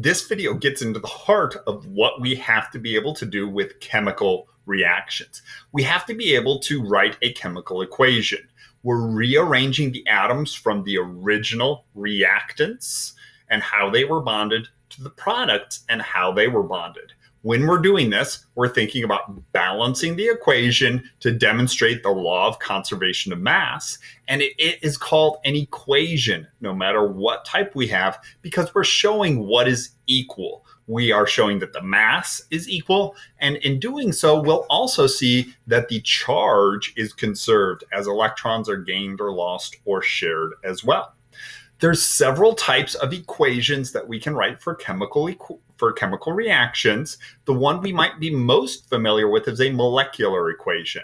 This video gets into the heart of what we have to be able to do with chemical reactions. We have to be able to write a chemical equation. We're rearranging the atoms from the original reactants and how they were bonded to the products and how they were bonded. When we're doing this, we're thinking about balancing the equation to demonstrate the law of conservation of mass. And it is called an equation, no matter what type we have, because we're showing what is equal. We are showing that the mass is equal. And in doing so, we'll also see that the charge is conserved as electrons are gained or lost or shared as well. There's several types of equations that we can write for chemical reactions. The one we might be most familiar with is a molecular equation.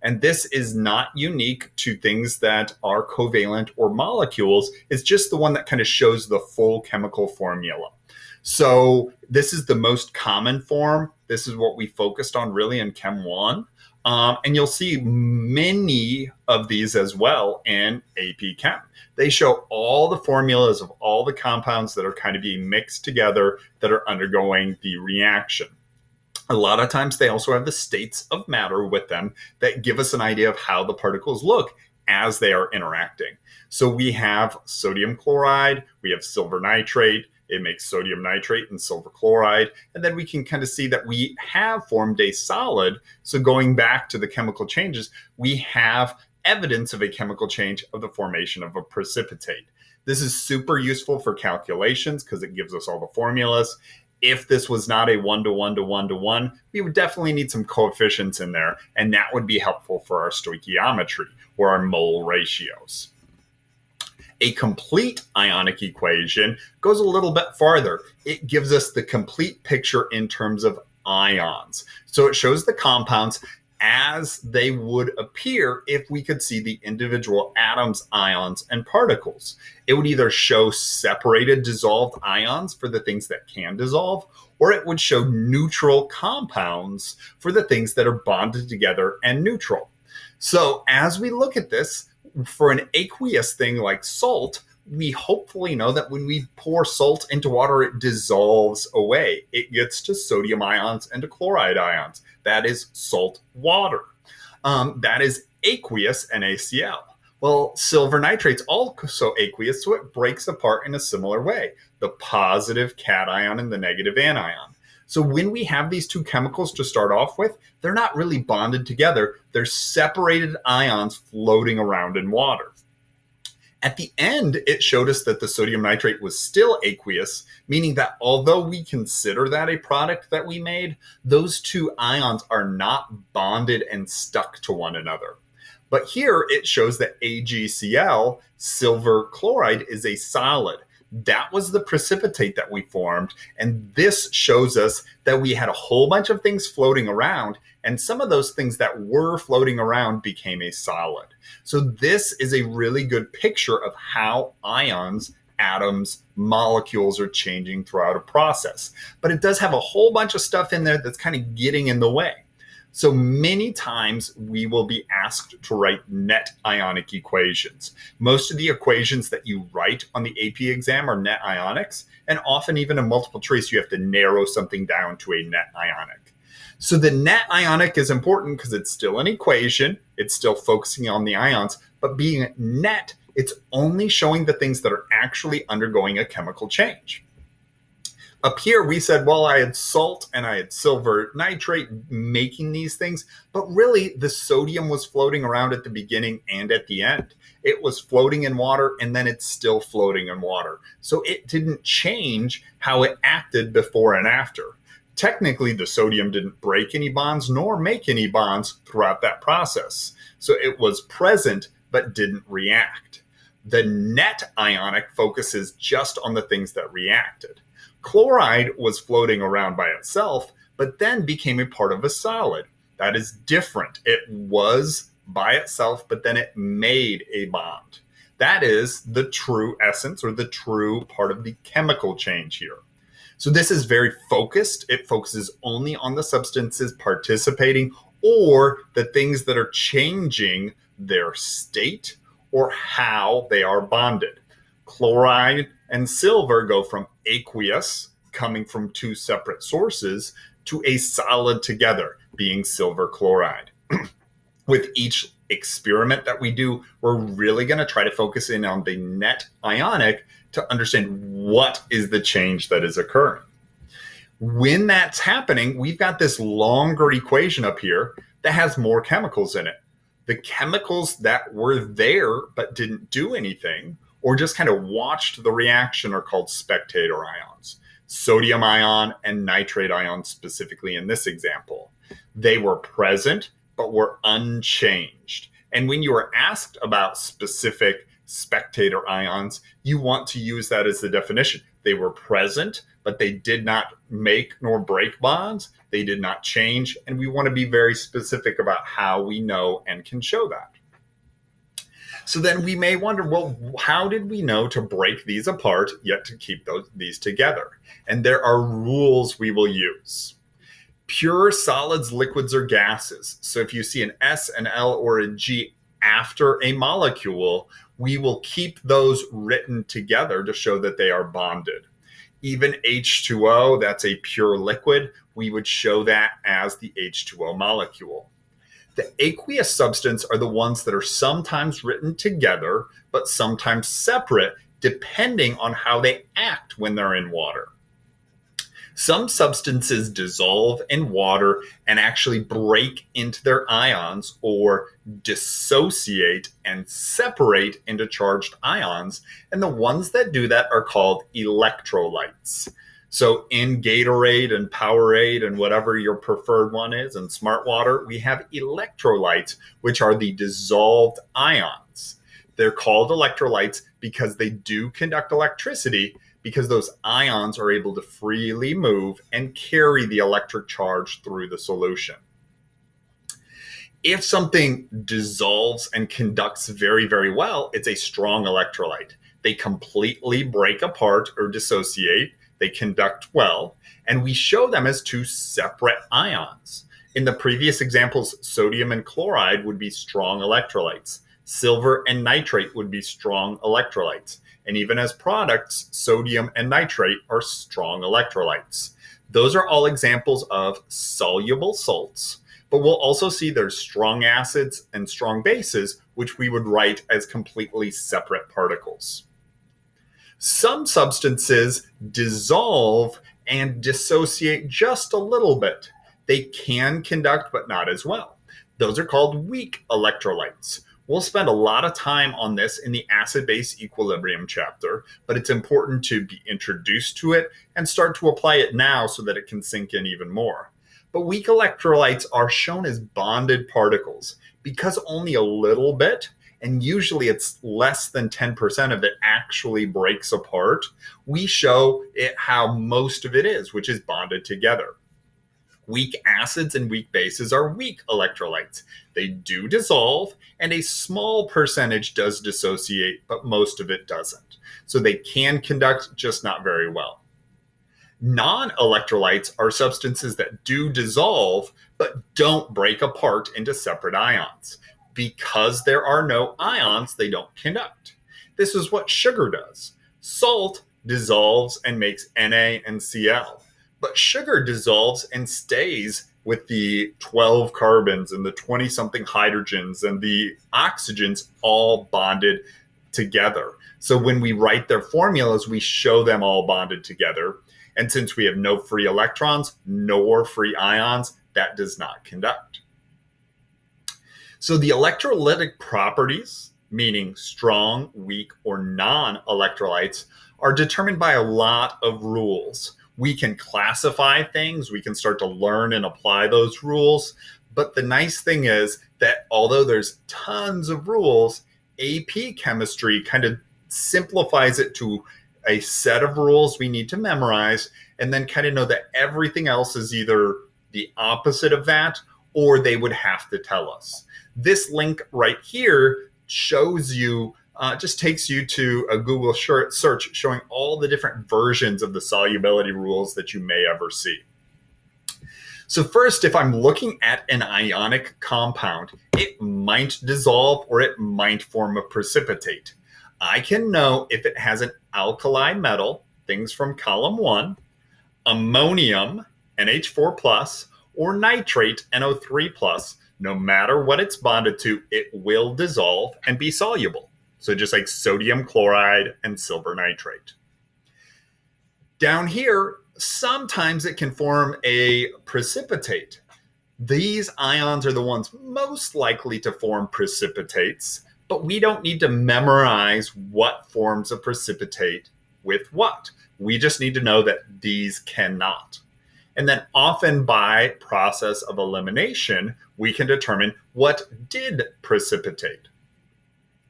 And this is not unique to things that are covalent or molecules. It's just the one that kind of shows the full chemical formula. So this is the most common form. This is what we focused on really in Chem 1. And you'll see many of these as well in AP Chem. They show all the formulas of all the compounds that are kind of being mixed together that are undergoing the reaction. A lot of times they also have the states of matter with them that give us an idea of how the particles look as they are interacting. So we have sodium chloride, we have silver nitrate. It makes sodium nitrate and silver chloride. And then we can kind of see that we have formed a solid. So going back to the chemical changes, we have evidence of a chemical change of the formation of a precipitate. This is super useful for calculations because it gives us all the formulas. If this was not a 1-to-1 to 1-to-1, we would definitely need some coefficients in there. And that would be helpful for our stoichiometry or our mole ratios. A complete ionic equation goes a little bit farther. It gives us the complete picture in terms of ions. So it shows the compounds as they would appear if we could see the individual atoms, ions, and particles. It would either show separated dissolved ions for the things that can dissolve, or it would show neutral compounds for the things that are bonded together and neutral. So as we look at this, for an aqueous thing like salt, we hopefully know that when we pour salt into water, it dissolves away. It gets to sodium ions and to chloride ions. That is salt water. That is aqueous NaCl. Well, silver nitrate's also aqueous, so it breaks apart in a similar way. The positive cation and the negative anion. So when we have these two chemicals to start off with, they're not really bonded together. They're separated ions floating around in water. At the end, it showed us that the sodium nitrate was still aqueous, meaning that although we consider that a product that we made, those two ions are not bonded and stuck to one another. But here it shows that AgCl, silver chloride, is a solid. That was the precipitate that we formed. And this shows us that we had a whole bunch of things floating around, and some of those things that were floating around became a solid. So this is a really good picture of how ions, atoms, molecules are changing throughout a process. But it does have a whole bunch of stuff in there that's kind of getting in the way. So many times we will be asked to write net ionic equations. Most of the equations that you write on the AP exam are net ionics, and often even in multiple choice, you have to narrow something down to a net ionic. So the net ionic is important because it's still an equation. It's still focusing on the ions, but being net, it's only showing the things that are actually undergoing a chemical change. Up here, we said, well, I had salt and I had silver nitrate making these things, but really the sodium was floating around at the beginning and at the end. It was floating in water and then it's still floating in water. So it didn't change how it acted before and after. Technically, the sodium didn't break any bonds nor make any bonds throughout that process. So it was present but didn't react. The net ionic focuses just on the things that reacted. Chloride was floating around by itself, but then became a part of a solid. That is different. It was by itself, but then it made a bond. That is the true essence or the true part of the chemical change here. So this is very focused. It focuses only on the substances participating or the things that are changing their state or how they are bonded. Chloride and silver go from aqueous coming from two separate sources to a solid together, being silver chloride. With each experiment that we do, we're really going to try to focus in on the net ionic to understand what is the change that is occurring. When that's happening, we've got this longer equation up here that has more chemicals in it. The chemicals that were there but didn't do anything or just kind of watched the reaction are called spectator ions. Sodium ion and nitrate ion specifically in this example. They were present but were unchanged. And when you are asked about specific spectator ions, you want to use that as the definition. They were present, but they did not make nor break bonds. They did not change. And we want to be very specific about how we know and can show that. So then we may wonder, well, how did we know to break these apart yet to keep these together? And there are rules we will use. Pure solids, liquids, or gases. So if you see an S, an L, or a G after a molecule, we will keep those written together to show that they are bonded. Even H2O, that's a pure liquid, we would show that as the H2O molecule. The aqueous substance are the ones that are sometimes written together, but sometimes separate, depending on how they act when they're in water. Some substances dissolve in water and actually break into their ions or dissociate and separate into charged ions. And the ones that do that are called electrolytes. So in Gatorade and Powerade and whatever your preferred one is, and Smart Water, we have electrolytes, which are the dissolved ions. They're called electrolytes because they do conduct electricity, because those ions are able to freely move and carry the electric charge through the solution. If something dissolves and conducts very, very well, it's a strong electrolyte. They completely break apart or dissociate. They conduct well, and we show them as two separate ions. In the previous examples, sodium and chloride would be strong electrolytes. Silver and nitrate would be strong electrolytes. And even as products, sodium and nitrate are strong electrolytes. Those are all examples of soluble salts, but we'll also see there's strong acids and strong bases, which we would write as completely separate particles. Some substances dissolve and dissociate just a little bit. They can conduct, but not as well. Those are called weak electrolytes. We'll spend a lot of time on this in the acid-base equilibrium chapter, but it's important to be introduced to it and start to apply it now so that it can sink in even more. But weak electrolytes are shown as bonded particles because only a little bit, and usually it's less than 10% of it actually breaks apart. We show it how most of it is, which is bonded together. Weak acids and weak bases are weak electrolytes. They do dissolve, and a small percentage does dissociate, but most of it doesn't. So they can conduct, just not very well. Non-electrolytes are substances that do dissolve, but don't break apart into separate ions. Because there are no ions, they don't conduct. This is what sugar does. Salt dissolves and makes Na and Cl. But sugar dissolves and stays with the 12 carbons and the 20-something hydrogens and the oxygens all bonded together. So when we write their formulas, we show them all bonded together. And since we have no free electrons nor free ions, that does not conduct. So the electrolytic properties, meaning strong, weak, or non-electrolytes, are determined by a lot of rules. We can classify things, we can start to learn and apply those rules. But the nice thing is that although there's tons of rules, AP chemistry kind of simplifies it to a set of rules we need to memorize and then kind of know that everything else is either the opposite of that or they would have to tell us. This link right here shows you just takes you to a Google search showing all the different versions of the solubility rules that you may ever see. So first, if I'm looking at an ionic compound, it might dissolve or it might form a precipitate. I can know if it has an alkali metal, things from column 1, Ammonium, NH4 plus, or nitrate, NO3 plus, no matter what it's bonded to, it will dissolve and be soluble. So just like sodium chloride and silver nitrate. Down here, sometimes it can form a precipitate. These ions are the ones most likely to form precipitates, but we don't need to memorize what forms a precipitate with what. We just need to know that these cannot. And then often by process of elimination, we can determine what did precipitate.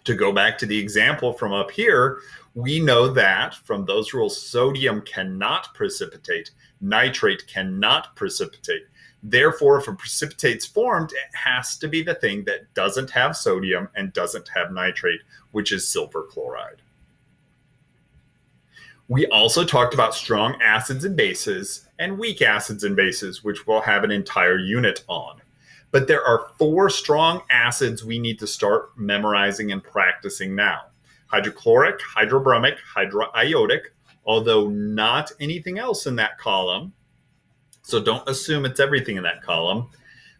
To go back to the example from up here, we know that from those rules, sodium cannot precipitate, nitrate cannot precipitate. Therefore, if a precipitate's formed, it has to be the thing that doesn't have sodium and doesn't have nitrate, which is silver chloride. We also talked about strong acids and bases and weak acids and bases, which we'll have an entire unit on. But there are 4 strong acids we need to start memorizing and practicing now. Hydrochloric, hydrobromic, hydroiodic, although not anything else in that column. So don't assume it's everything in that column.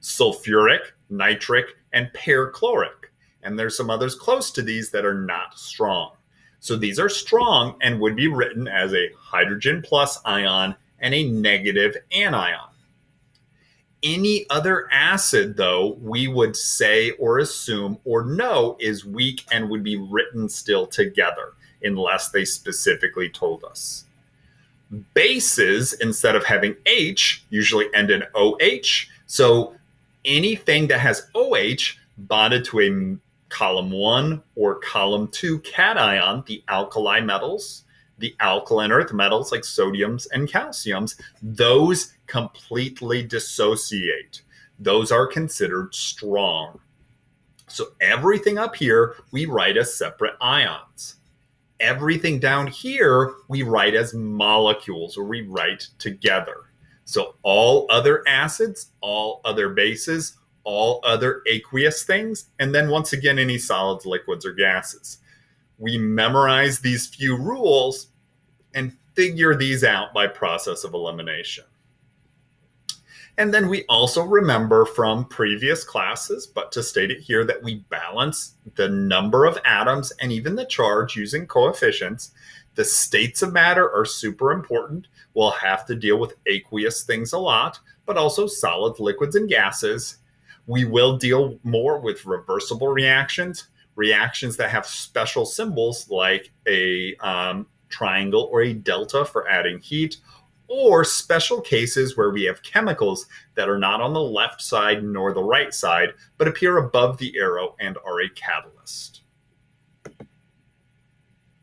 Sulfuric, nitric, and perchloric. And there's some others close to these that are not strong. So these are strong and would be written as a hydrogen plus ion and a negative anion. Any other acid, though, we would say or assume or know is weak and would be written still together unless they specifically told us. Bases, instead of having H, usually end in OH. So anything that has OH bonded to a column 1 or column 2 cation, the alkali metals, the alkaline earth metals like sodiums and calciums, those completely dissociate. Those are considered strong. So everything up here we write as separate ions. Everything down here we write as molecules, or we write together. So all other acids, all other bases, all other aqueous things, and then once again any solids, liquids, or gases. We memorize these few rules and figure these out by process of elimination. And then we also remember from previous classes, but to state it here, that we balance the number of atoms and even the charge using coefficients. The states of matter are super important. We'll have to deal with aqueous things a lot, but also solids, liquids, and gases. We will deal more with reversible reactions, reactions that have special symbols like a triangle or a delta for adding heat, or special cases where we have chemicals that are not on the left side nor the right side, but appear above the arrow and are a catalyst.